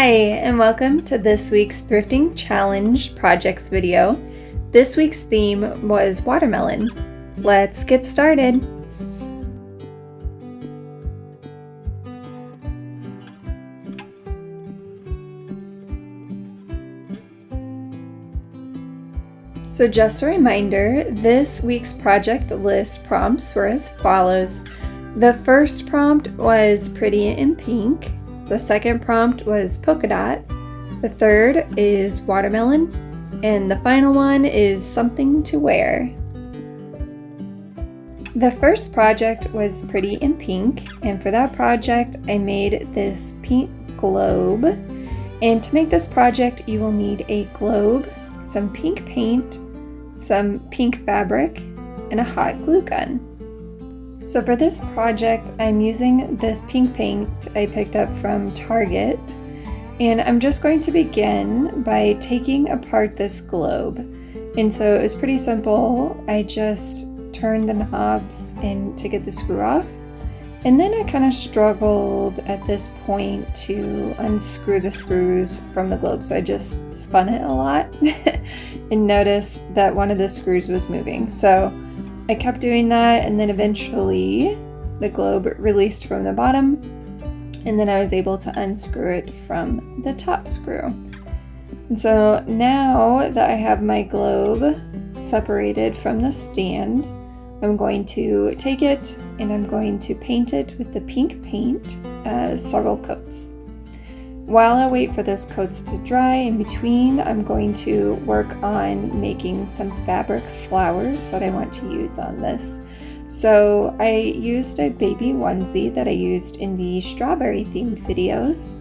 Hi, and welcome to this week's Thrifting Challenge projects video. This week's theme was watermelon. Let's get started. So just a reminder, this week's project list prompts were as follows. The first prompt was pretty in pink. The second prompt was polka dot. The third is watermelon. And the final one is something to wear. The first project was pretty in pink, and for that project I made this pink globe. And to make this project you will need a globe, some pink paint, some pink fabric, and a hot glue gun. So for this project, I'm using this pink paint I picked up from Target, and I'm just going to begin by taking apart this globe. And so it's pretty simple. I just turned the knobs in to get the screw off, and then I kind of struggled at this point to unscrew the screws from the globe, so I just spun it a lot and noticed that one of the screws was moving. So I kept doing that, and then eventually the globe released from the bottom, and then I was able to unscrew it from the top screw. And so now that I have my globe separated from the stand, I'm going to take it and I'm going to paint it with the pink paint, several coats. While I wait for those coats to dry, in between I'm going to work on making some fabric flowers that I want to use on this. So I used a baby onesie that I used in the strawberry themed videos,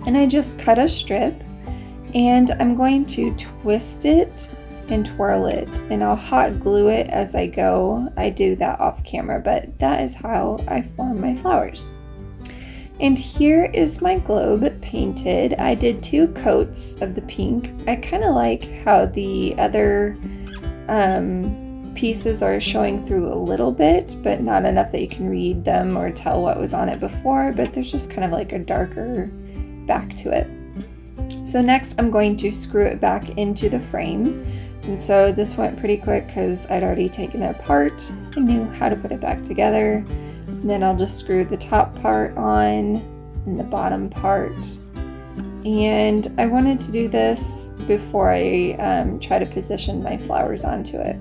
and I just cut a strip and I'm going to twist it and twirl it, and I'll hot glue it as I go. I do that off camera, but that is how I form my flowers. And here is my globe painted. I did 2 coats of the pink. I kind of like how the other pieces are showing through a little bit, but not enough that you can read them or tell what was on it before, but there's just kind of like a darker back to it. So next I'm going to screw it back into the frame. And so this went pretty quick because I'd already taken it apart. I knew how to put it back together. And then I'll just screw the top part on and the bottom part. And I wanted to do this before I try to position my flowers onto it.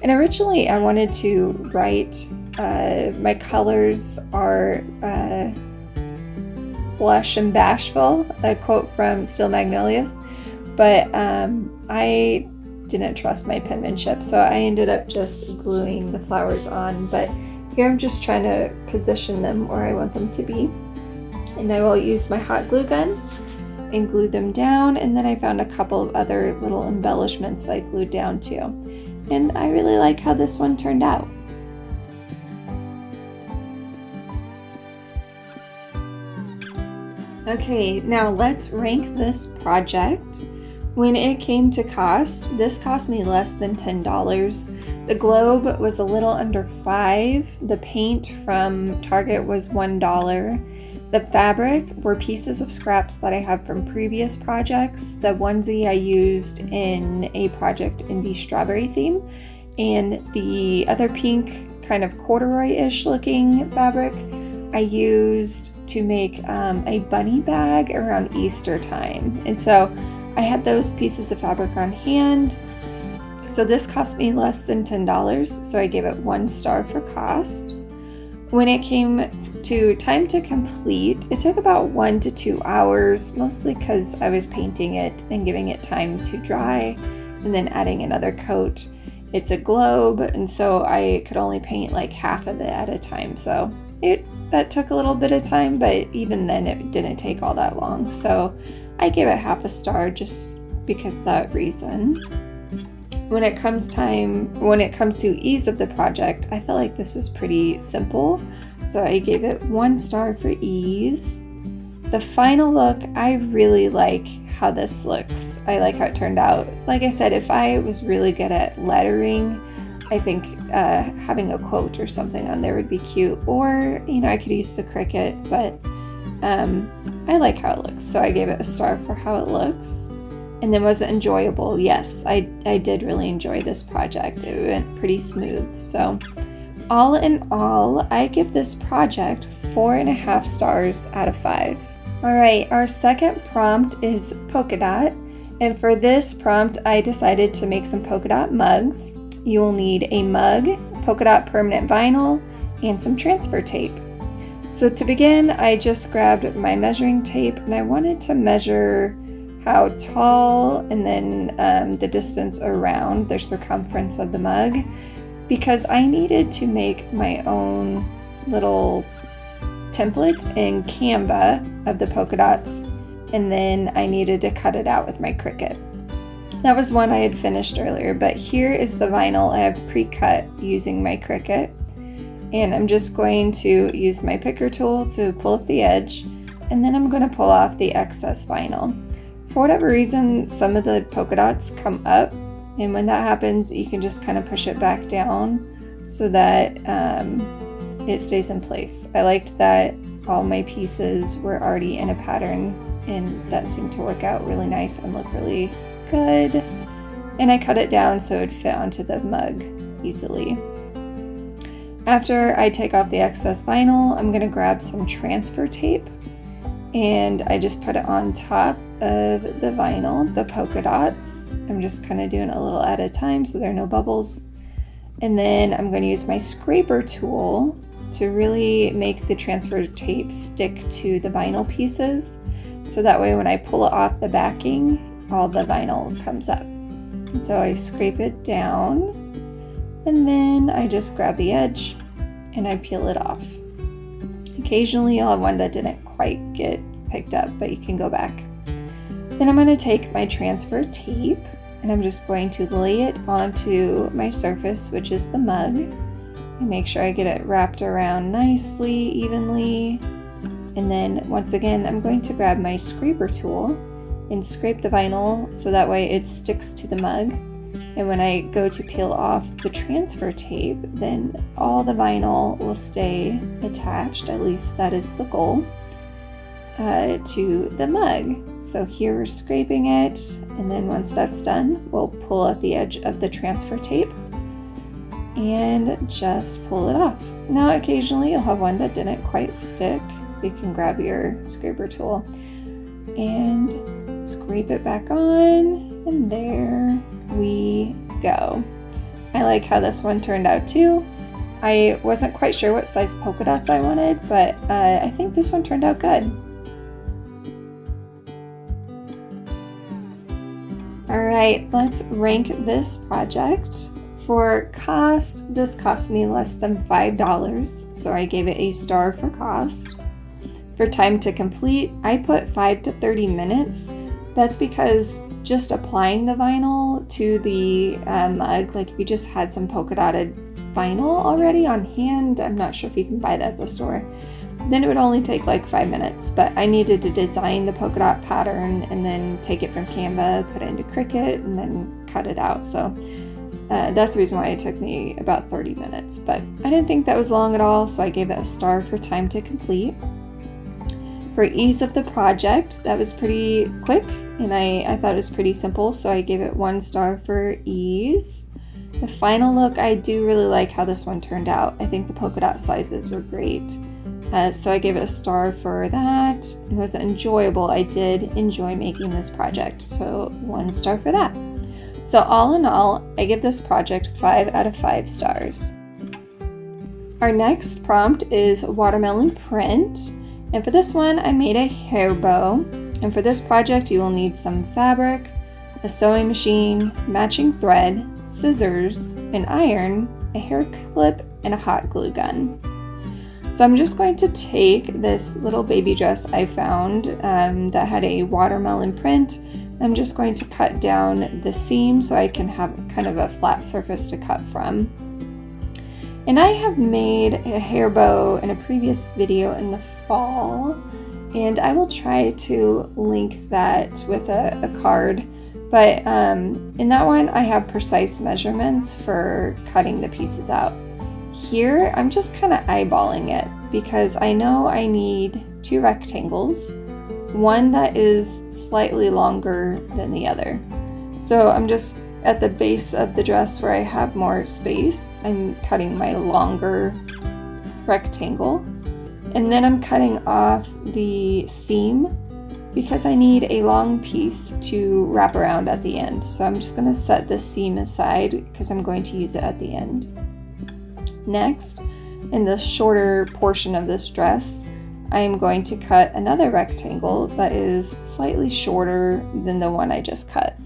And originally I wanted to write, my colors are blush and bashful, a quote from Still Magnolias, but I didn't trust my penmanship, so I ended up just gluing the flowers on. But here I'm just trying to position them where I want them to be. And I will use my hot glue gun and glue them down, and then I found a couple of other little embellishments I glued down too. And I really like how this one turned out. Okay, now let's rank this project. When it came to cost, this cost me less than $10. The globe was a little under $5. The paint from Target was $1. The fabric were pieces of scraps that I have from previous projects. The onesie I used in a project in the strawberry theme, and the other pink kind of corduroy-ish looking fabric I used to make a bunny bag around Easter time. And so I had those pieces of fabric on hand. So this cost me less than $10, so I gave it 1 star for cost. When it came to time to complete, it took about 1 to 2 hours, mostly because I was painting it and giving it time to dry and then adding another coat. It's a globe, and so I could only paint like half of it at a time. So that took a little bit of time, but even then it didn't take all that long. So I gave it half a star just because of that reason. When it comes to ease of the project, I felt like this was pretty simple, so I gave it 1 star for ease. The final look, I really like how this looks. I like how it turned out. Like I said, if I was really good at lettering, I think having a quote or something on there would be cute, or I could use the Cricut, but I like how it looks, so I gave it a star for how it looks. And then was it enjoyable? Yes, I did really enjoy this project. It went pretty smooth. So all in all, I give this project 4.5 stars out of 5. All right, our second prompt is polka dot. And for this prompt, I decided to make some polka dot mugs. You will need a mug, polka dot permanent vinyl, and some transfer tape. So to begin, I just grabbed my measuring tape and I wanted to measure how tall and then the distance around the circumference of the mug, because I needed to make my own little template in Canva of the polka dots, and then I needed to cut it out with my Cricut. That was one I had finished earlier, but here is the vinyl I have pre-cut using my Cricut. And I'm just going to use my picker tool to pull up the edge, and then I'm going to pull off the excess vinyl. For whatever reason, some of the polka dots come up, and when that happens, you can just kind of push it back down so that it stays in place. I liked that all my pieces were already in a pattern, and that seemed to work out really nice and look really good. And I cut it down so it would fit onto the mug easily. After I take off the excess vinyl, I'm going to grab some transfer tape, and I just put it on top of the vinyl, the polka dots. I'm just kind of doing it a little at a time so there are no bubbles. And then I'm going to use my scraper tool to really make the transfer tape stick to the vinyl pieces, so that way when I pull it off the backing, all the vinyl comes up. And so I scrape it down, and then I just grab the edge and I peel it off. Occasionally you'll have one that didn't quite get picked up, but you can go back. Then I'm going to take my transfer tape and I'm just going to lay it onto my surface, which is the mug, and make sure I get it wrapped around nicely, evenly. And then once again, I'm going to grab my scraper tool and scrape the vinyl so that way it sticks to the mug. And when I go to peel off the transfer tape, then all the vinyl will stay attached, at least that is the goal, to the mug. So here we're scraping it, and then once that's done, we'll pull at the edge of the transfer tape and just pull it off. Now occasionally you'll have one that didn't quite stick, so you can grab your scraper tool and scrape it back on, and there we go. I like how this one turned out too. I wasn't quite sure what size polka dots I wanted, but I think this one turned out good. Alright, let's rank this project. For cost, this cost me less than $5, so I gave it a star for cost. For time to complete, I put 5 to 30 minutes. That's because just applying the vinyl to the mug, like if you just had some polka dotted vinyl already on hand, I'm not sure if you can buy that at the store, then it would only take like 5 minutes. But I needed to design the polka dot pattern and then take it from Canva, put it into Cricut, and then cut it out. So that's the reason why it took me about 30 minutes. But I didn't think that was long at all, so I gave it a star for time to complete. For ease of the project, that was pretty quick, and I thought it was pretty simple, so I gave it 1 star for ease. The final look, I do really like how this one turned out. I think the polka dot sizes were great. So I gave it a star for that. It was enjoyable. I did enjoy making this project, so 1 star for that. So all in all, I give this project 5 out of 5 stars. Our next prompt is watermelon print. And for this one, I made a hair bow. And for this project, you will need some fabric, a sewing machine, matching thread, scissors, an iron, a hair clip, and a hot glue gun. So I'm just going to take this little baby dress I found that had a watermelon print. I'm just going to cut down the seam so I can have kind of a flat surface to cut from. And I have made a hair bow in a previous video in the fall, and I will try to link that with a card. But in that one, I have precise measurements for cutting the pieces out. Here, I'm just kind of eyeballing it because I know I need two rectangles, one that is slightly longer than the other. So I'm just at the base of the dress where I have more space, I'm cutting my longer rectangle, and then I'm cutting off the seam because I need a long piece to wrap around at the end. So I'm just going to set the seam aside because I'm going to use it at the end. Next, in the shorter portion of this dress, I am going to cut another rectangle that is slightly shorter than the one I just cut.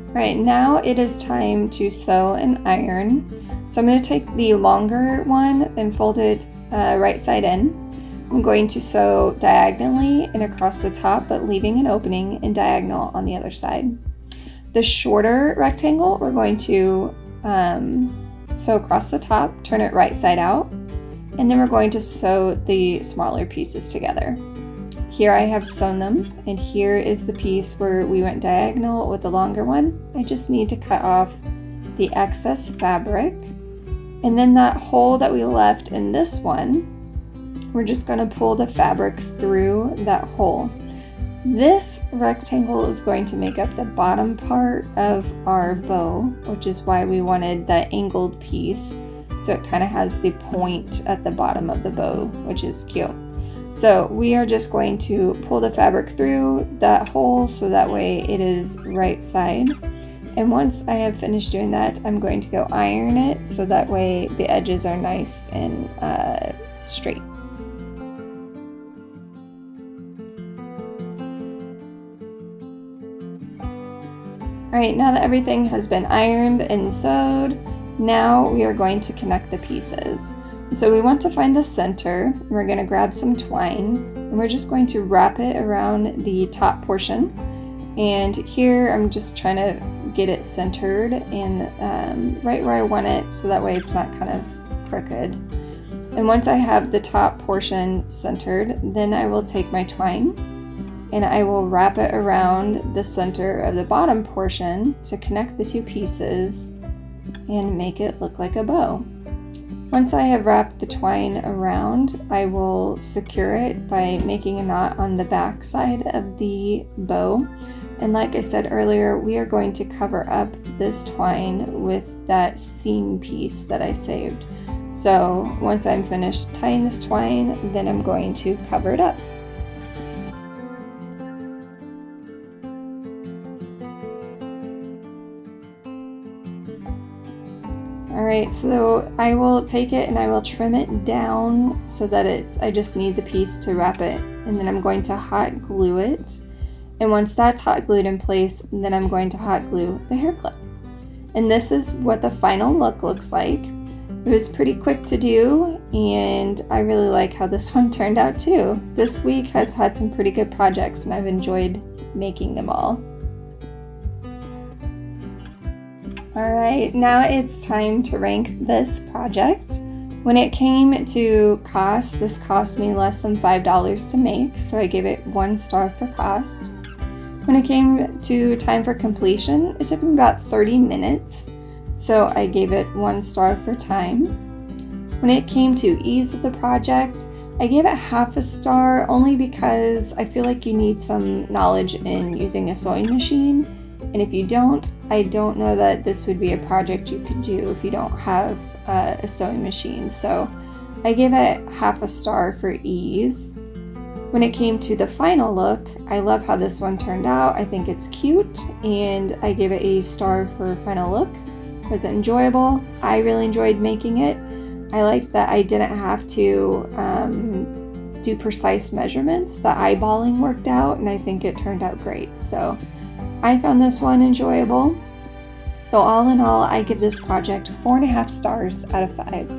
Alright, now it is time to sew and iron. So I'm going to take the longer one and fold it right side in. I'm going to sew diagonally and across the top, but leaving an opening in diagonal on the other side. The shorter rectangle, we're going to sew across the top, turn it right side out, and then we're going to sew the smaller pieces together. Here I have sewn them, and here is the piece where we went diagonal with the longer one. I just need to cut off the excess fabric, and then that hole that we left in this one, we're just going to pull the fabric through that hole. This rectangle is going to make up the bottom part of our bow, which is why we wanted that angled piece, so it kind of has the point at the bottom of the bow, which is cute. So we are just going to pull the fabric through that hole so that way it is right side. And once I have finished doing that, I'm going to go iron it so that way the edges are nice and straight. Alright, now that everything has been ironed and sewed, now we are going to connect the pieces. So we want to find the center. We're going to grab some twine and we're just going to wrap it around the top portion. And here I'm just trying to get it centered and right where I want it so that way it's not kind of crooked. And once I have the top portion centered, then I will take my twine and I will wrap it around the center of the bottom portion to connect the two pieces and make it look like a bow. Once I have wrapped the twine around, I will secure it by making a knot on the back side of the bow. And like I said earlier, we are going to cover up this twine with that seam piece that I saved. So once I'm finished tying this twine, then I'm going to cover it up. Alright, so I will take it and I will trim it down so that I just need the piece to wrap it. And then I'm going to hot glue it. And once that's hot glued in place, then I'm going to hot glue the hair clip. And this is what the final look looks like. It was pretty quick to do, and I really like how this one turned out too. This week has had some pretty good projects and I've enjoyed making them all. Alright, now it's time to rank this project. When it came to cost, this cost me less than $5 to make, so I gave it 1 star for cost. When it came to time for completion, it took me about 30 minutes, so I gave it 1 star for time. When it came to ease of the project, I gave it half a star only because I feel like you need some knowledge in using a sewing machine. And if you don't, I don't know that this would be a project you could do if you don't have a sewing machine. So I gave it half a star for ease. When it came to the final look, I love how this one turned out. I think it's cute, and I gave it a star for final look. Was it enjoyable? I really enjoyed making it. I liked that I didn't have to do precise measurements. The eyeballing worked out, and I think it turned out great. So I found this one enjoyable. So all in all, I give this project 4.5 stars out of 5.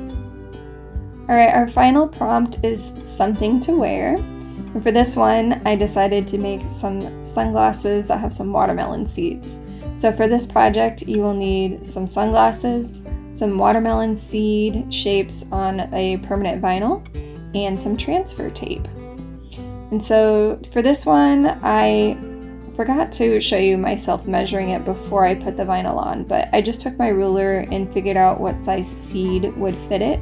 Alright, our final prompt is something to wear. And for this one, I decided to make some sunglasses that have some watermelon seeds. So for this project, you will need some sunglasses, some watermelon seed shapes on a permanent vinyl, and some transfer tape. And so for this one, I forgot to show you myself measuring it before I put the vinyl on, but I just took my ruler and figured out what size seed would fit it.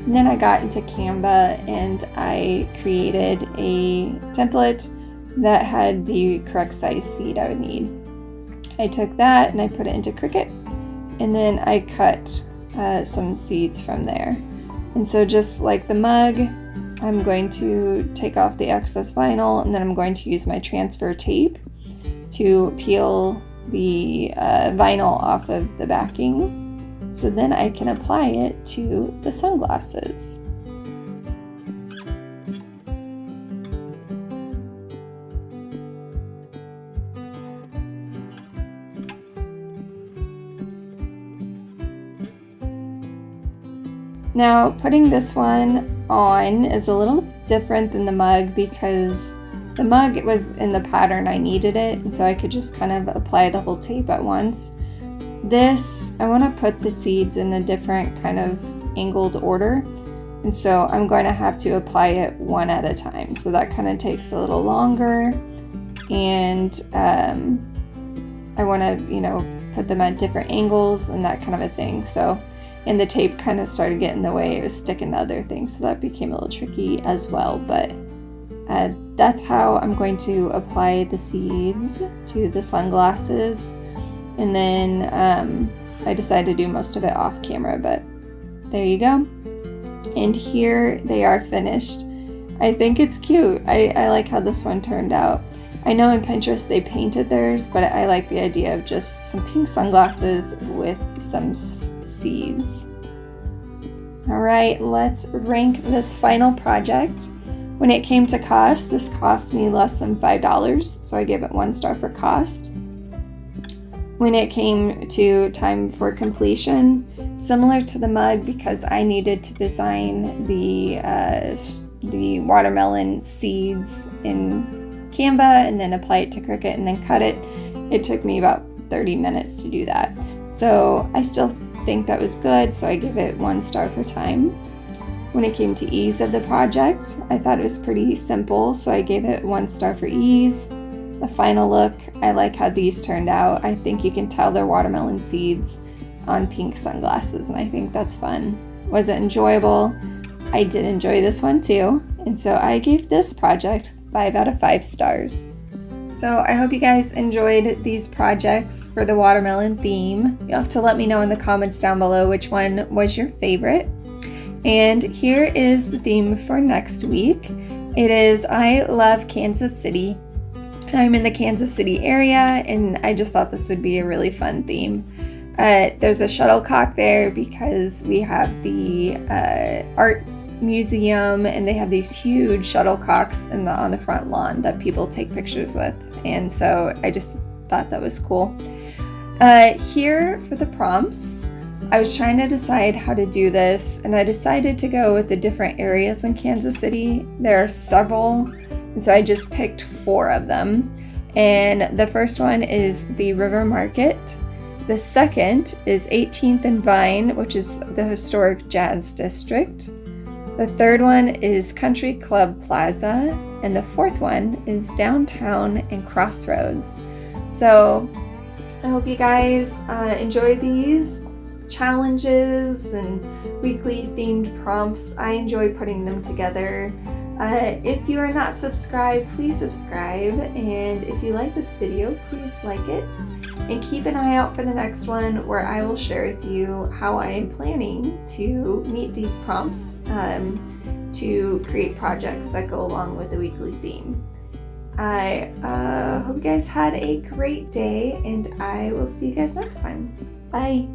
And then I got into Canva and I created a template that had the correct size seed I would need. I took that and I put it into Cricut, and then I cut some seeds from there. And so just like the mug, I'm going to take off the excess vinyl, and then I'm going to use my transfer tape to peel the vinyl off of the backing, so then I can apply it to the sunglasses. Now, putting this one on is a little different than the mug because the mug was in the pattern I needed it, and so I could just kind of apply the whole tape at once. This, I want to put the seeds in a different kind of angled order, and so I'm going to have to apply it one at a time. So that kind of takes a little longer, and I want to, put them at different angles and that kind of a thing. So, and the tape kind of started getting in the way. It was sticking to other things, so that became a little tricky as well. But that's how I'm going to apply the seeds to the sunglasses. And then I decided to do most of it off camera, but there you go. And here they are finished. I think it's cute. I like how this one turned out. I know in Pinterest they painted theirs, but I like the idea of just some pink sunglasses with some seeds. All right, let's rank this final project. When it came to cost, this cost me less than $5, so I gave it 1 star for cost. When it came to time for completion, similar to the mug, because I needed to design the watermelon seeds in Canva and then apply it to Cricut and then cut it, it took me about 30 minutes to do that. So I still think that was good, so I give it 1 star for time. When it came to ease of the project, I thought it was pretty simple, so I gave it 1 star for ease. The final look, I like how these turned out. I think you can tell they're watermelon seeds on pink sunglasses, and I think that's fun. Was it enjoyable? I did enjoy this one too, and so I gave this project 5 out of 5 stars. So I hope you guys enjoyed these projects for the watermelon theme. You'll have to let me know in the comments down below which one was your favorite. And here is the theme for next week. It is I Love Kansas City. I'm in the Kansas City area, and I just thought this would be a really fun theme. There's a shuttlecock there because we have the art museum, and they have these huge shuttlecocks on the front lawn that people take pictures with, and so I just thought that was cool. Here for the prompts, I was trying to decide how to do this, and I decided to go with the different areas in Kansas City. There are several, and so I just picked 4 of them. And the first one is the River Market. The second is 18th and Vine, which is the historic jazz district. The third one is Country Club Plaza. And the fourth one is Downtown and Crossroads. So I hope you guys enjoy these challenges and weekly themed prompts. I enjoy putting them together. If you are not subscribed, please subscribe, and if you like this video, please like it, and keep an eye out for the next one where I will share with you how I am planning to meet these prompts to create projects that go along with the weekly theme. I hope you guys had a great day, and I will see you guys next time. Bye!